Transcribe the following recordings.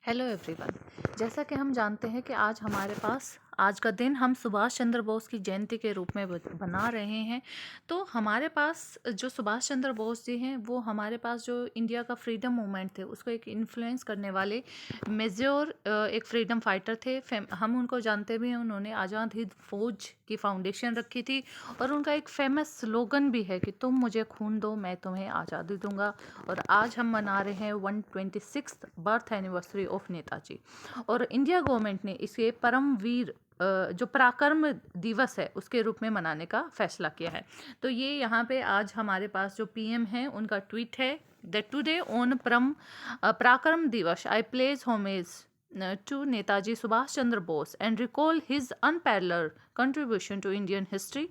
Hello everyone. जैसा कि हम जानते हैं कि आज हमारे पास आज का दिन हम सुभाष चंद्र बोस की जयंती के रूप में बना रहे हैं। तो हमारे पास जो सुभाष चंद्र बोस जी हैं वो हमारे पास जो इंडिया का फ्रीडम मूवमेंट थे उसको एक इन्फ्लुएंस करने वाले मेजर एक फ्रीडम फाइटर थे। हम उनको जानते भी हैं। उन्होंने आज़ाद हिंद फौज की फाउंडेशन रखी थी और उनका एक फेमस स्लोगन भी है कि तुम मुझे खून दो मैं तुम्हें आज़ादी दूंगा। और आज हम मना रहे हैं 126th birth anniversary of Netaji. और इंडिया गवर्नमेंट ने इसे परमवीर जो पराक्रम दिवस है उसके रूप में मनाने का फैसला किया है। तो ये यहाँ पे आज हमारे पास जो पीएम है उनका ट्वीट है that today on Parakram Diwas I pledge homage to Netaji Subhash Chandra Bose and recall his unparalleled contribution to Indian history.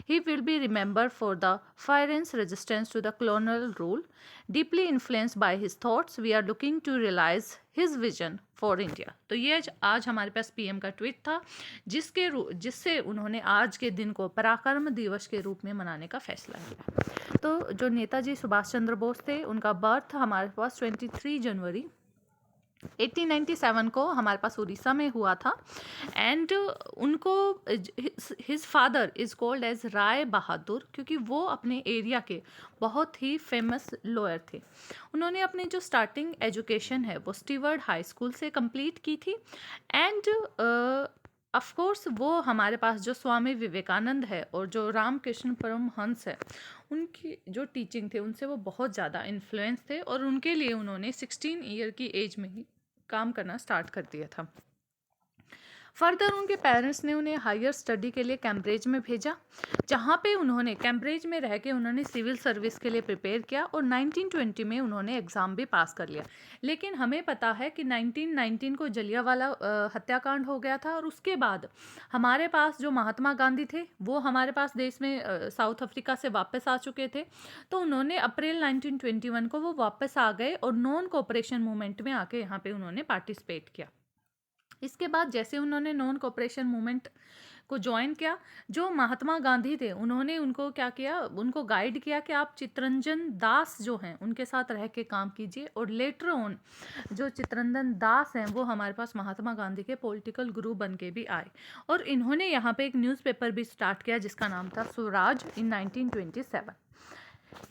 He will be remembered for the fierce resistance to the colonial rule. Deeply influenced by his thoughts, we are looking to realize his vision for India. तो ये आज हमारे पास PM का tweet था जिससे उन्होंने आज के दिन को पराक्रम दिवस के रूप में मनाने का फैसला किया। तो जो नेताजी सुभाष चंद्र बोस थे उनका बर्थ हमारे पास 23 जनवरी 1897 को हमारे पास उड़ीसा में हुआ था। एंड उनको his father is called as Rai Bahadur क्योंकि वो अपने एरिया के बहुत ही फेमस लॉयर थे। उन्होंने अपनी जो स्टार्टिंग एजुकेशन है वो स्टीवर्ड हाई स्कूल से कंप्लीट की थी। एंड ऑफ कोर्स वो हमारे पास जो स्वामी विवेकानंद है और जो रामकृष्ण परमहंस है उनकी जो टीचिंग थे उनसे वो बहुत ज़्यादा इन्फ्लुएंस थे और उनके लिए उन्होंने 16 ईयर की एज में ही काम करना स्टार्ट कर दिया था। फर्दर उनके पेरेंट्स ने उन्हें हायर स्टडी के लिए कैम्ब्रिज में भेजा, जहाँ पे उन्होंने कैम्ब्रिज में रह के उन्होंने सिविल सर्विस के लिए प्रिपेयर किया और 1920 में उन्होंने एग्ज़ाम भी पास कर लिया। लेकिन हमें पता है कि 1919 को जलियांवाला हत्याकांड हो गया था और उसके बाद हमारे पास जो महात्मा गांधी थे वो हमारे पास देश में साउथ अफ्रीका से वापस आ चुके थे। तो उन्होंने अप्रैल 1921 को वो वापस आ गए और नॉन कोऑपरेशन मूवमेंट में आके यहाँ पे उन्होंने पार्टिसिपेट किया। इसके बाद जैसे उन्होंने नॉन कोऑपरेशन मूवमेंट को ज्वाइन किया, जो महात्मा गांधी थे उन्होंने उनको क्या किया, उनको गाइड किया कि आप चित्तरंजन दास जो हैं उनके साथ रह के काम कीजिए। और लेटर ऑन जो चित्तरंजन दास हैं वो हमारे पास महात्मा गांधी के पॉलिटिकल गुरु बन के भी आए और इन्होंने यहाँ पे एक न्यूज़पेपर भी स्टार्ट किया जिसका नाम था स्वराज इन 1927।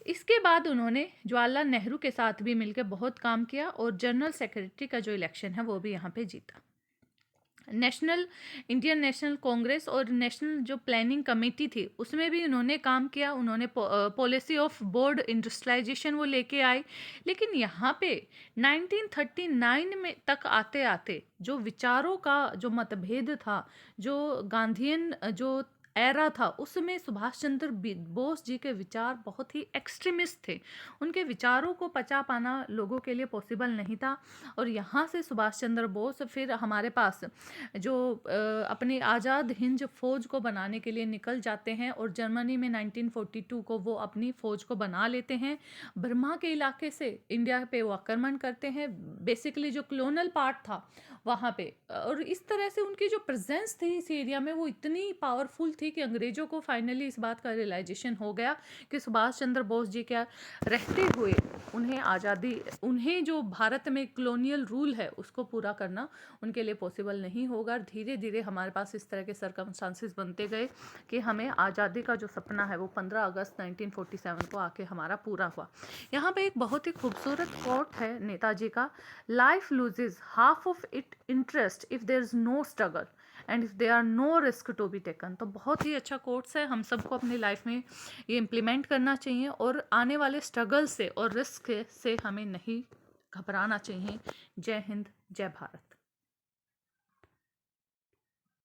इसके बाद उन्होंने जवाहरलाल नेहरू के साथ भी मिलकर बहुत काम किया और जनरल सेक्रेटरी का जो इलेक्शन है वो भी यहाँ पे जीता। इंडियन नेशनल कांग्रेस और नेशनल जो प्लानिंग कमेटी थी उसमें भी उन्होंने काम किया। उन्होंने पॉलिसी ऑफ बोर्ड इंडस्ट्रियलाइजेशन वो लेके आए। लेकिन यहाँ पे 1939 में तक आते आते जो विचारों का जो मतभेद था, जो गांधीयन जो एरा था, उसमें सुभाष चंद्र बोस जी के विचार बहुत ही एक्सट्रीमिस्ट थे। उनके विचारों को पचा पाना लोगों के लिए पॉसिबल नहीं था। और यहाँ से सुभाष चंद्र बोस फिर हमारे पास जो अपनी आज़ाद हिंद फौज को बनाने के लिए निकल जाते हैं और जर्मनी में 1942 को वो अपनी फौज को बना लेते हैं। बर्मा के इलाके से इंडिया पे वो आक्रमण करते हैं, बेसिकली जो कलोनल पार्ट था वहाँ पे। और इस तरह से उनकी जो प्रेजेंस थी इस एरिया में वो इतनी पावरफुल थी कि अंग्रेज़ों को फाइनली इस बात का रियलाइजेशन हो गया कि सुभाष चंद्र बोस जी क्या रहते हुए उन्हें आज़ादी, उन्हें जो भारत में कॉलोनियल रूल है उसको पूरा करना उनके लिए पॉसिबल नहीं होगा। धीरे धीरे हमारे पास इस तरह के सर्कमस्टांसेस बनते गए कि हमें आज़ादी का जो सपना है वो 15 अगस्त 1947 को आके हमारा पूरा हुआ। यहाँ पे एक बहुत ही खूबसूरत कोट है नेताजी का, life loses half of it interest if there is no struggle and if there are no risk to be taken. तो बहुत ही अच्छा कोट्स है, हम सबको अपनी लाइफ में ये इम्प्लीमेंट करना चाहिए और आने वाले स्ट्रगल से और रिस्क से हमें नहीं घबराना चाहिए। जय हिंद, जय भारत।